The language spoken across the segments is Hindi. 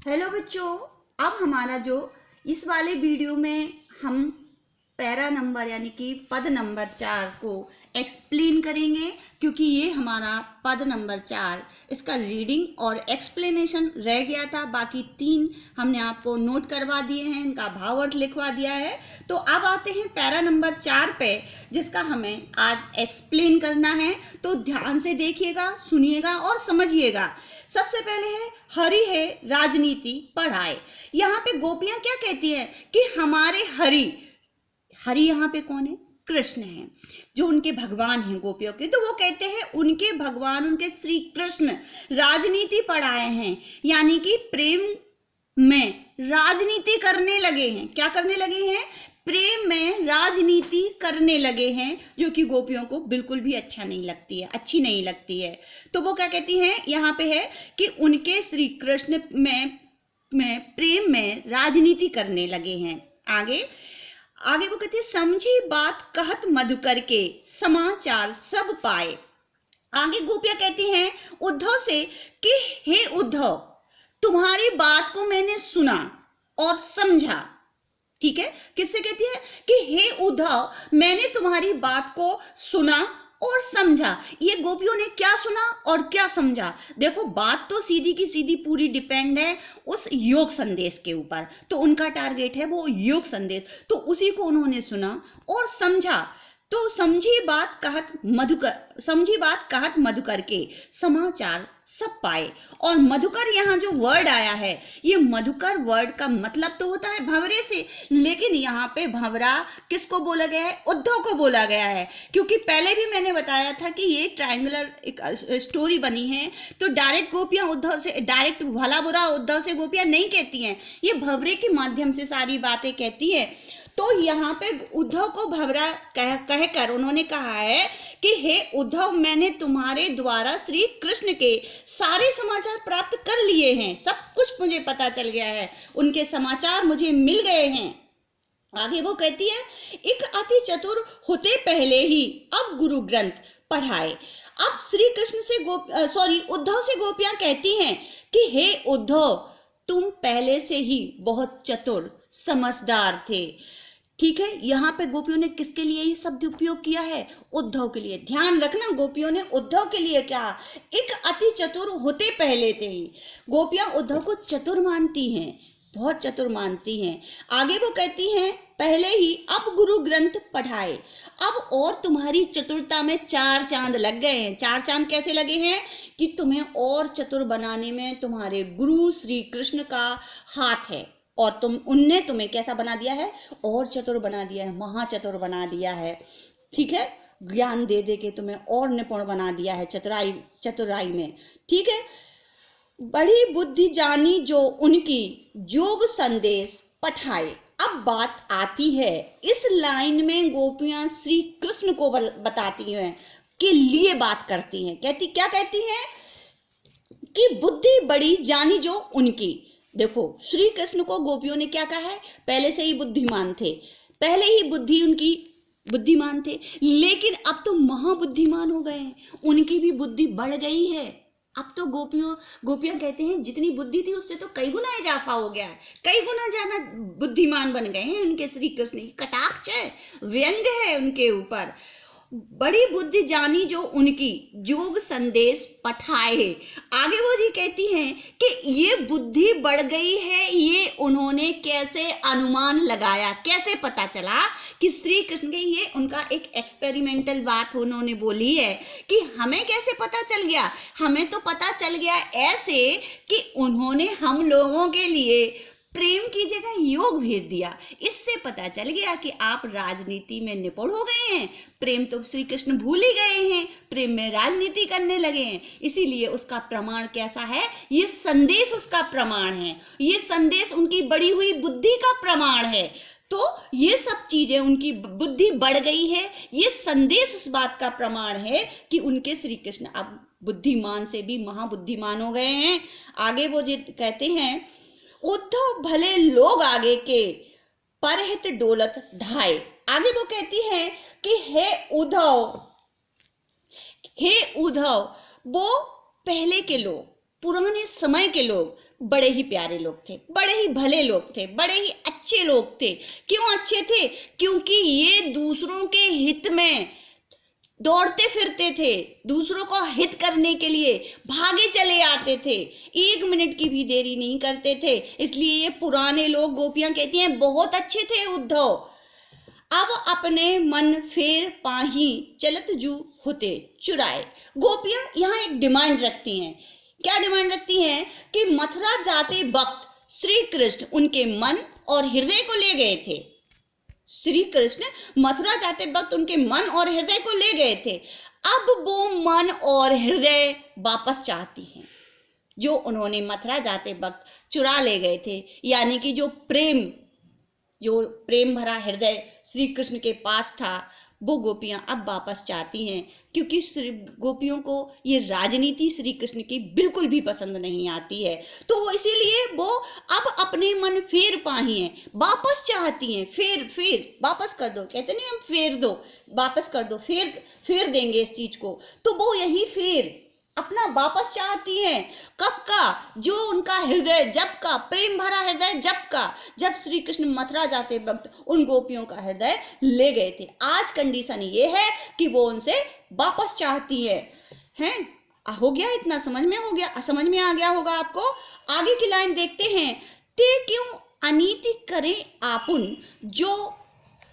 हेलो बच्चों, अब हमारा जो इस वाले वीडियो में हम पैरा नंबर यानी कि पद नंबर 4 को एक्सप्लेन करेंगे, क्योंकि ये हमारा पद नंबर 4 इसका रीडिंग और एक्सप्लेनेशन रह गया था। बाकी 3 हमने आपको नोट करवा दिए हैं, इनका भावार्थ लिखवा दिया है। तो अब आते हैं पैरा नंबर 4 पे, जिसका हमें आज एक्सप्लेन करना है। तो ध्यान से देखिएगा, सुनिएगा और समझिएगा। सबसे पहले है हरि है राजनीति पढ़ाए। यहाँ पे गोपियां क्या कहती है कि हमारे हरि यहाँ पे कौन है? कृष्ण है, जो उनके भगवान हैं गोपियों के। तो वो कहते हैं उनके भगवान, उनके श्री कृष्ण राजनीति पढ़ाए हैं, यानी कि प्रेम में राजनीति करने लगे हैं। क्या करने लगे हैं? प्रेम में राजनीति करने लगे हैं, जो कि गोपियों को बिल्कुल भी अच्छी नहीं लगती है। तो वो क्या कहती हैं यहाँ पे है कि उनके श्री कृष्ण में प्रेम में राजनीति करने लगे हैं। आगे वो कहती है समझी बात कहत मधुकर के, समाचार सब पाए। आगे गोपियां कहती हैं उद्धव से कि हे उद्धव, तुम्हारी बात को मैंने सुना और समझा। ठीक है, किससे कहती है कि हे उद्धव, मैंने तुम्हारी बात को सुना और समझा। ये गोपियों ने क्या सुना और क्या समझा? देखो, बात तो सीधी की सीधी पूरी डिपेंड है उस योग संदेश के ऊपर। तो उनका टारगेट है वो योग संदेश, तो उसी को उन्होंने सुना और समझा। तो समझी बात कहत मधुकर के, समाचार सब पाए। और मधुकर यहाँ जो वर्ड आया है, ये मधुकर वर्ड का मतलब तो होता है भंवरे से, लेकिन यहाँ पे भंवरा किसको बोला गया है? उद्धव को बोला गया है। क्योंकि पहले भी मैंने बताया था कि ये ट्रायंगुलर एक स्टोरी बनी है, तो डायरेक्ट गोपियां उद्धव से, डायरेक्ट भला बुरा उद्धव से गोपियां नहीं कहती हैं, ये भंवरे के माध्यम से सारी बातें कहती है। तो यहाँ पे उद्धव को भंवरा कहकर उन्होंने कहा है कि हे उद्धव, मैंने तुम्हारे द्वारा श्री कृष्ण के सारे समाचार प्राप्त कर लिए हैं, सब कुछ मुझे पता चल गया है, उनके समाचार मुझे मिल गए हैं। आगे वो कहती है एक अति चतुर होते पहले ही अब गुरु ग्रंथ पढ़ाए। अब श्री कृष्ण से उद्धव से गोपियां कहती हैं कि हे उद्धव, तुम पहले से ही बहुत चतुर समझदार थे। ठीक है, यहाँ पे गोपियों ने किसके लिए ये शब्द उपयोग किया है? उद्धव के लिए। ध्यान रखना, गोपियों ने उद्धव के लिए क्या? एक अति चतुर होते पहले थे ही। गोपियां उद्धव को चतुर मानती हैं, बहुत चतुर मानती हैं। आगे वो कहती हैं पहले ही अब गुरु ग्रंथ पढ़ाए। अब और तुम्हारी चतुरता में 4 चांद लग गए हैं। 4 चांद कैसे लगे हैं? कि तुम्हें और चतुर बनाने में तुम्हारे गुरु श्री कृष्ण का हाथ है, और उनने तुम्हें कैसा बना दिया है? और चतुर बना दिया है, महाचतुर बना दिया है। ठीक है, ज्ञान दे दे के तुम्हें और निपुण बना दिया है चतुराई में। ठीक है, बड़ी बुद्धि जानी जो उनकी, योग संदेश पठाए। अब बात आती है इस लाइन में गोपियां श्री कृष्ण को बताती हैं के लिए बात करती हैं। क्या कहती हैं कि बुद्धि बड़ी जानी जो उनकी। देखो, श्री कृष्ण को गोपियों ने क्या कहा है? पहले से ही बुद्धिमान थे, पहले ही बुद्धि उनकी बुद्धिमान थे, लेकिन अब तो महाबुद्धिमान हो गए हैं, उनकी भी बुद्धि बढ़ गई है। अब तो गोपियां कहते हैं जितनी बुद्धि थी उससे तो कई गुना इजाफा हो गया है, कई गुना ज्यादा बुद्धिमान बन गए हैं उनके श्री कृष्ण। कटाक्ष है, व्यंग है उनके ऊपर। बड़ी बुद्धि जानी जो उनकी, योग संदेश पठाए। आगे वो जी कहती हैं कि ये बुद्धि बढ़ गई है, ये उन्होंने कैसे अनुमान लगाया, कैसे पता चला कि श्री कृष्ण के, ये उनका एक एक्सपेरिमेंटल बात उन्होंने बोली है कि हमें कैसे पता चल गया? हमें तो पता चल गया ऐसे कि उन्होंने हम लोगों के लिए प्रेम की जगह योग भेज दिया। इससे पता चल गया कि आप राजनीति में निपुण हो गए हैं, प्रेम तो श्री कृष्ण भूल ही गए हैं, प्रेम में राजनीति करने लगे हैं। इसीलिए उसका प्रमाण कैसा है? ये संदेश उसका प्रमाण है, ये संदेश उनकी बढ़ी हुई बुद्धि का प्रमाण है। तो ये सब चीजें, उनकी बुद्धि बढ़ गई है, ये संदेश उस बात का प्रमाण है कि उनके श्री कृष्ण अब बुद्धिमान से भी महाबुद्धिमान हो गए हैं। आगे वो जो कहते हैं उद्धव भले लोग आगे के, परहित डोलत धाय। आगे वो कहती है कि हे उद्धव, वो पहले के लोग, पुराने समय के लोग बड़े ही प्यारे लोग थे, बड़े ही भले लोग थे, बड़े ही अच्छे लोग थे। क्यों अच्छे थे? क्योंकि ये दूसरों के हित में दौड़ते फिरते थे, दूसरों को हित करने के लिए भागे चले आते थे, 1 मिनट की भी देरी नहीं करते थे। इसलिए ये पुराने लोग, गोपियां कहती हैं, बहुत अच्छे थे उद्धव। अब अपने मन फेर पाही चलत जू होते चुराए। गोपियां यहाँ एक डिमांड रखती हैं। क्या डिमांड रखती हैं? कि मथुरा जाते वक्त श्री कृष्ण उनके मन और हृदय को ले गए थे। श्री कृष्ण मथुरा जाते वक्त उनके मन और हृदय को ले गए थे। अब वो मन और हृदय वापस चाहती हैं, जो उन्होंने मथुरा जाते वक्त चुरा ले गए थे। यानी कि जो प्रेम भरा हृदय श्री कृष्ण के पास था, वो गोपियां अब वापस चाहती हैं। क्योंकि गोपियों को ये राजनीति श्री कृष्ण की बिल्कुल भी पसंद नहीं आती है, तो वो इसीलिए वो अब अपने मन फेर पाही हैं, वापस चाहती हैं। फेर वापस कर दो, कहते नहीं हम फेर दो, वापस कर दो, फेर देंगे इस चीज को। तो वो यही फेर अपना वापस चाहती हैं। कब का? जो उनका हृदय, जब का प्रेम भरा हृदय, जब श्री कृष्ण मथुरा जाते वक्त उन गोपियों का हृदय ले गए थे। आज कंडीशन ये है कि वो उनसे वापस चाहती हैं। हो गया? इतना समझ में आ गया होगा आपको। आगे की लाइन देखते हैं। ते क्यों अनीति करे आपुन, जो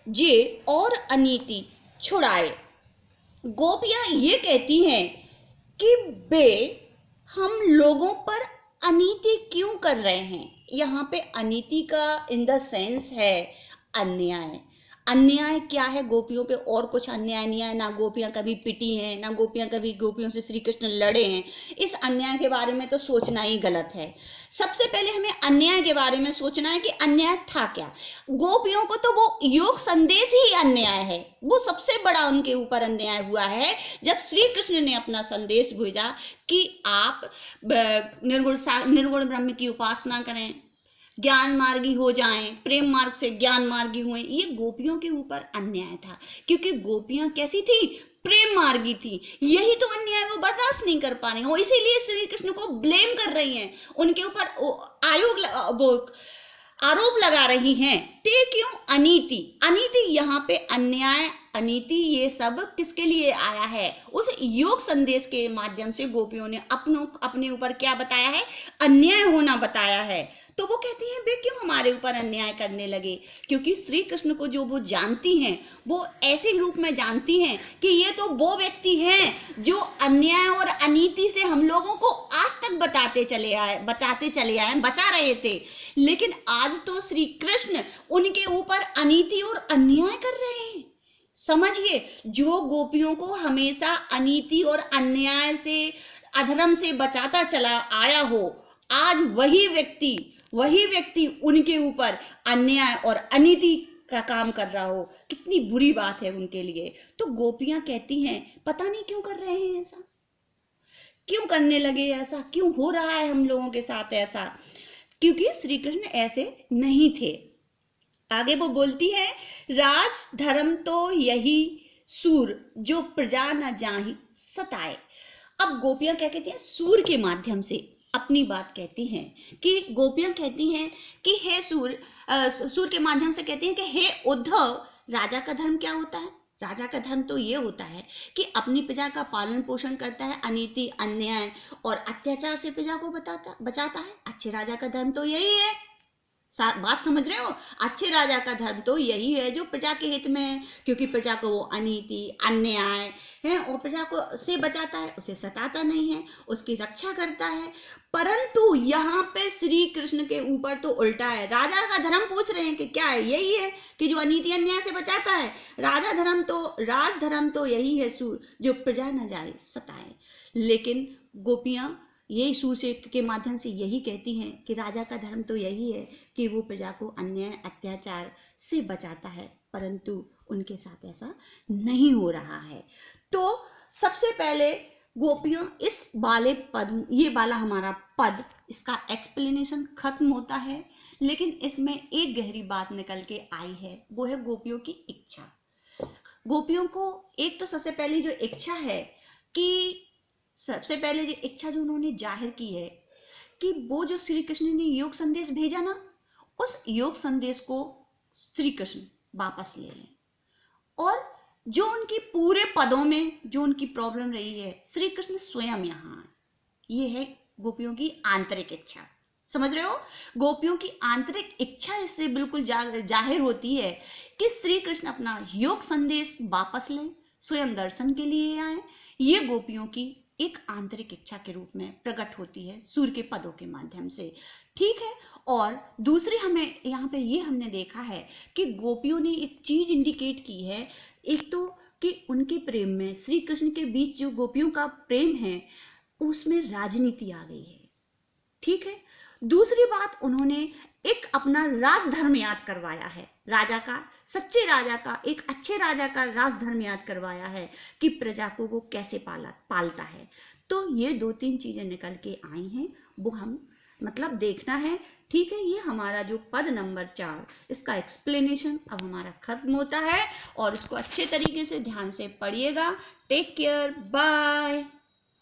जे और अनीति छुड़ाए। गोपियां ये कहती हैं कि बे हम लोगों पर अनीति क्यों कर रहे हैं। यहाँ पे अनीति का इन द सेंस है अन्याय। अन्याय क्या है? गोपियों पे और कुछ अन्याय नहीं है। ना गोपियां कभी पिटी हैं, ना गोपियां कभी गोपियों से श्री कृष्ण लड़े हैं। इस अन्याय के बारे में तो सोचना ही गलत है। सबसे पहले हमें अन्याय के बारे में सोचना है कि अन्याय था क्या। गोपियों को तो वो योग संदेश ही अन्याय है, वो सबसे बड़ा उनके ऊपर अन्याय हुआ है। जब श्री कृष्ण ने अपना संदेश भेजा कि आप निर्गुण ब्रह्म की उपासना करें, ज्ञान मार्गी हो जाएं, प्रेम मार्ग से ज्ञान मार्गी हुए, ये गोपियों के ऊपर अन्याय था। क्योंकि गोपियां कैसी थी? प्रेम मार्गी थी। यही तो अन्याय वो बर्दाश्त नहीं कर पा रही हो, इसीलिए श्री कृष्ण को ब्लेम कर रही हैं, उनके ऊपर आरोप लगा रही हैं। ते क्यों अनीति यहाँ पे अन्याय, अनीति, ये सब किसके लिए आया है? उस योग संदेश के माध्यम से गोपियों ने अपने ऊपर क्या बताया है? अन्याय होना बताया है। तो वो कहती हैं वे क्यों हमारे ऊपर अन्याय करने लगे। क्योंकि श्री कृष्ण को जो वो जानती हैं, वो ऐसे रूप में जानती हैं कि ये तो वो व्यक्ति हैं जो अन्याय और अनीति से हम लोगों को आज तक बचाते चले आए, बचा रहे थे। लेकिन आज तो श्री कृष्ण उनके ऊपर अनीति और अन्याय कर रहे हैं। समझिए, जो गोपियों को हमेशा अनीति और अन्याय से, अधर्म से बचाता चला आया हो, आज वही व्यक्ति उनके ऊपर अन्याय और अनीति का काम कर रहा हो, कितनी बुरी बात है उनके लिए। तो गोपियां कहती हैं पता नहीं क्यों कर रहे हैं ऐसा, क्यों करने लगे ऐसा, क्यों हो रहा है हम लोगों के साथ ऐसा। क्योंकि श्री कृष्ण ऐसे नहीं थे। आगे वो बोलती है, राज धर्म तो यही सूर, जो प्रजा न जाहि सताए। अब गोपियां क्या कहती हैं? सूर के माध्यम से अपनी बात कहती हैं कि गोपियां कहती हैं कि हे सूर के माध्यम से कहती हैं कि हे उद्धव, राजा का धर्म क्या होता है? राजा का धर्म तो ये होता है कि अपनी प्रजा का पालन पोषण करता है, अनीति, अन्याय और अत्याचार से प्रजा को बचाता है। अच्छे राजा का धर्म तो यही है। बात समझ रहे हो? अच्छे राजा का धर्म तो यही है जो प्रजा के हित में है। क्योंकि प्रजा को वो अनीति, अन्याय है और प्रजा को से बचाता है, उसे सताता नहीं है, उसकी रक्षा करता है। परंतु यहाँ पे श्री कृष्ण के ऊपर तो उल्टा है। राजा का धर्म पूछ रहे हैं कि क्या है? यही है कि जो अनीति अन्याय से बचाता है। राज धर्म तो यही है सूर, जो प्रजा न जाए सताए। लेकिन गोपियां ये सूर से के माध्यम से यही कहती हैं कि राजा का धर्म तो यही है कि वो प्रजा को अन्याय, अत्याचार से बचाता है, परंतु उनके साथ ऐसा नहीं हो रहा है। तो सबसे पहले गोपियां इस वाले पद, ये वाला हमारा पद, इसका एक्सप्लेनेशन खत्म होता है। लेकिन इसमें एक गहरी बात निकल के आई है, वो है गोपियों की इच्छा। गोपियों को एक तो सबसे पहली जो इच्छा है कि सबसे पहले जो इच्छा जो उन्होंने जाहिर की है कि वो जो श्री कृष्ण ने योग संदेश भेजा ना, उस योग संदेश को श्री कृष्ण वापस ले लें, और जो उनकी पूरे पदों में जो उनकी प्रॉब्लम रही है, श्री कृष्ण स्वयं यहाँ आए। ये है गोपियों की आंतरिक इच्छा। समझ रहे हो? गोपियों की आंतरिक इच्छा इससे बिल्कुल जाहिर होती है कि श्री कृष्ण अपना योग संदेश वापस लें, स्वयं दर्शन के लिए आए। ये गोपियों की एक आंतरिक इच्छा के रूप में प्रकट होती है सूर्य के पदों के माध्यम से। ठीक है। और दूसरी हमें यहाँ पे ये हमने देखा है कि गोपियों ने एक चीज इंडिकेट की है, एक तो कि उनके प्रेम में, श्री कृष्ण के बीच जो गोपियों का प्रेम है उसमें राजनीति आ गई है। ठीक है। दूसरी बात, उन्होंने एक अपना राजधर्म याद करवाया है, राजा का, सच्चे राजा का, एक अच्छे राजा का राजधर्म याद करवाया है कि प्रजा को वो कैसे पालता है। तो ये 2-3 चीजें निकल के आई हैं, वो हम मतलब देखना है। ठीक है। ये हमारा जो पद नंबर 4, इसका एक्सप्लेनेशन अब हमारा खत्म होता है, और इसको अच्छे तरीके से ध्यान से पढ़िएगा। Take care, bye.